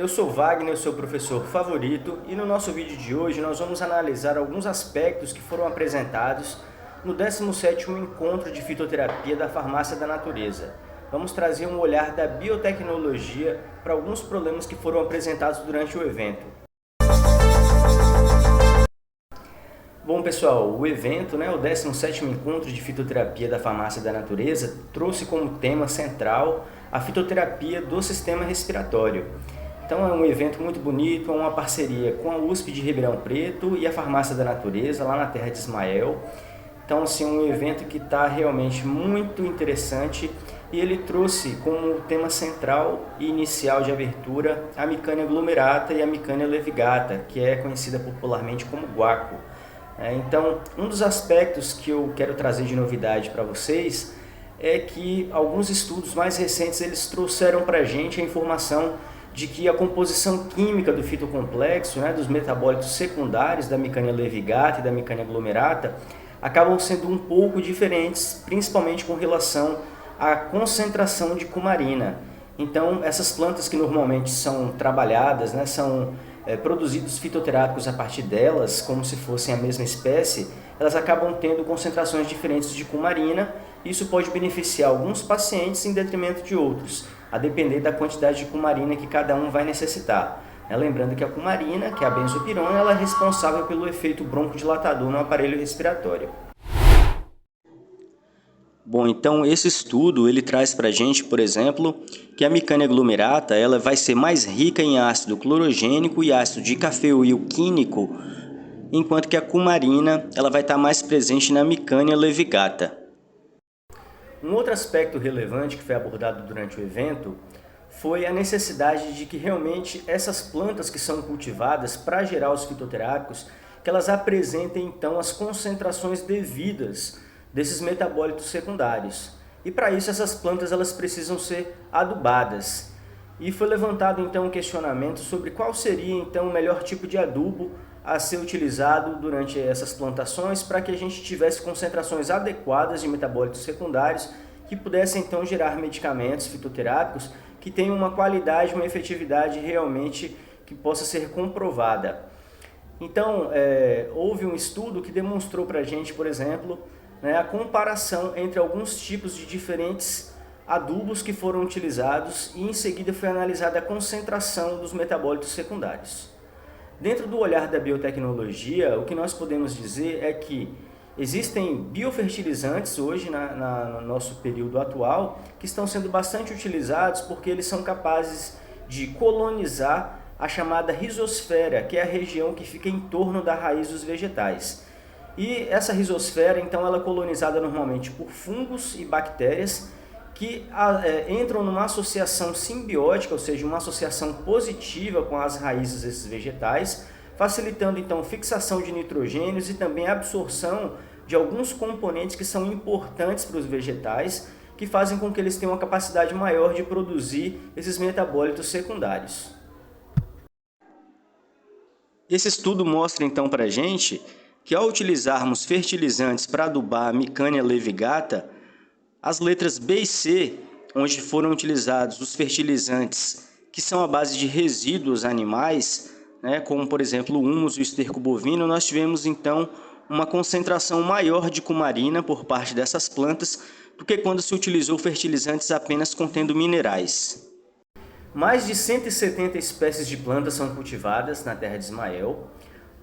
eu sou Wagner, seu professor favorito, e no nosso vídeo de hoje nós vamos analisar alguns aspectos que foram apresentados no 17º Encontro de Fitoterapia da Farmácia da Natureza. Vamos trazer um olhar da biotecnologia para alguns problemas que foram apresentados durante o evento. Bom pessoal, o evento, o 17º Encontro de Fitoterapia da Farmácia da Natureza, trouxe como tema central a fitoterapia do sistema respiratório. Então é um evento muito bonito, é uma parceria com a USP de Ribeirão Preto e a Farmácia da Natureza, lá na terra de Ismael. Então assim, um evento que está realmente muito interessante e ele trouxe como tema central e inicial de abertura a Micânia glomerata e a Micânia levigata, que é conhecida popularmente como guaco. Então, um dos aspectos que eu quero trazer de novidade para vocês é que alguns estudos mais recentes eles trouxeram para a gente a informação de que a composição química do fitocomplexo, dos metabólitos secundários da Micânia levigata e da Micânia glomerata, acabam sendo um pouco diferentes, principalmente com relação à concentração de cumarina. Então, essas plantas que normalmente são trabalhadas, são produzidos fitoterápicos a partir delas, como se fossem a mesma espécie, elas acabam tendo concentrações diferentes de cumarina. Isso pode beneficiar alguns pacientes em detrimento de outros, a depender da quantidade de cumarina que cada um vai necessitar. Lembrando que a cumarina, que é a benzopirona, ela é responsável pelo efeito broncodilatador no aparelho respiratório. Bom, então esse estudo ele traz para a gente, por exemplo, que a Micânia glomerata ela vai ser mais rica em ácido clorogênico e ácido dicafeoilquínico, enquanto que a cumarina ela vai estar mais presente na Micânia levigata. Um outro aspecto relevante que foi abordado durante o evento foi a necessidade de que realmente essas plantas que são cultivadas para gerar os fitoterápicos, que elas apresentem então as concentrações devidas desses metabólitos secundários. E para isso essas plantas elas precisam ser adubadas. E foi levantado então um questionamento sobre qual seria então o melhor tipo de adubo a ser utilizado durante essas plantações para que a gente tivesse concentrações adequadas de metabólitos secundários que pudessem então gerar medicamentos fitoterápicos que tenham uma qualidade, uma efetividade realmente que possa ser comprovada. Então, houve um estudo que demonstrou para a gente, por exemplo, a comparação entre alguns tipos de diferentes adubos que foram utilizados e em seguida foi analisada a concentração dos metabólitos secundários. Dentro do olhar da biotecnologia, o que nós podemos dizer é que existem biofertilizantes hoje no nosso período atual que estão sendo bastante utilizados porque eles são capazes de colonizar a chamada rizosfera, que é a região que fica em torno da raiz dos vegetais. E essa rizosfera, então, ela é colonizada normalmente por fungos e bactérias que entram numa associação simbiótica, ou seja, uma associação positiva com as raízes desses vegetais, facilitando então fixação de nitrogênios e também absorção de alguns componentes que são importantes para os vegetais, que fazem com que eles tenham uma capacidade maior de produzir esses metabólitos secundários. Esse estudo mostra então para a gente que ao utilizarmos fertilizantes para adubar a Micânia levigata, as letras B e C, onde foram utilizados os fertilizantes que são à base de resíduos animais, como por exemplo o húmus e o esterco bovino, nós tivemos então uma concentração maior de cumarina por parte dessas plantas do que quando se utilizou fertilizantes apenas contendo minerais. Mais de 170 espécies de plantas são cultivadas na terra de Ismael,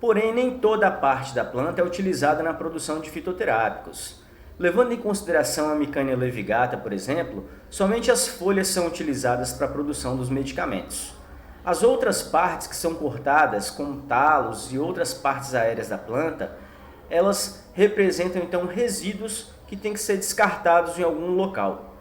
porém nem toda a parte da planta é utilizada na produção de fitoterápicos. Levando em consideração a Micânia levigata, por exemplo, somente as folhas são utilizadas para a produção dos medicamentos. As outras partes que são cortadas, como talos e outras partes aéreas da planta, elas representam então resíduos que têm que ser descartados em algum local.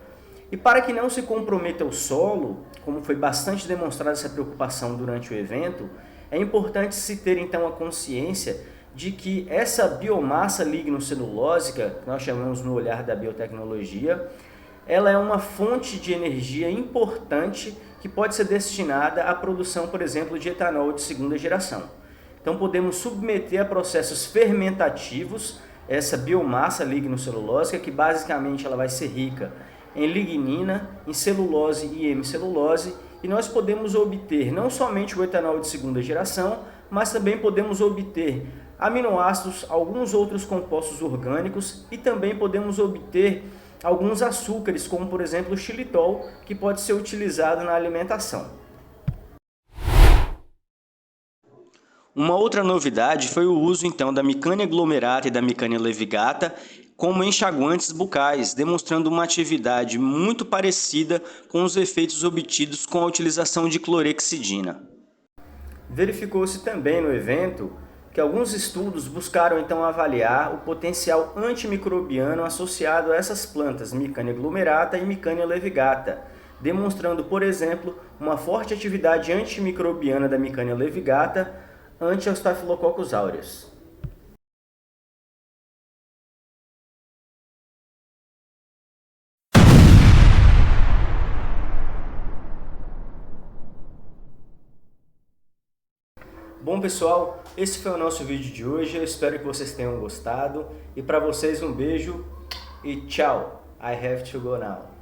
E para que não se comprometa o solo, como foi bastante demonstrada essa preocupação durante o evento, é importante se ter então a consciência de que essa biomassa lignocelulósica, que nós chamamos no olhar da biotecnologia, ela é uma fonte de energia importante que pode ser destinada à produção, por exemplo, de etanol de segunda geração. Então podemos submeter a processos fermentativos essa biomassa lignocelulósica, que basicamente ela vai ser rica em lignina, em celulose e hemicelulose, e nós podemos obter não somente o etanol de segunda geração, mas também podemos obter aminoácidos, alguns outros compostos orgânicos e também podemos obter alguns açúcares, como por exemplo o xilitol, que pode ser utilizado na alimentação. Uma outra novidade foi o uso então da Micânia glomerata e da Micânia levigata como enxaguantes bucais, demonstrando uma atividade muito parecida com os efeitos obtidos com a utilização de clorexidina. Verificou-se também no evento que alguns estudos buscaram então avaliar o potencial antimicrobiano associado a essas plantas, Micânia glomerata e Micânia levigata, demonstrando, por exemplo, uma forte atividade antimicrobiana da Micânia levigata ante os Staphylococcus aureus. Bom pessoal, esse foi o nosso vídeo de hoje, eu espero que vocês tenham gostado e para vocês um beijo e tchau! I have to go now.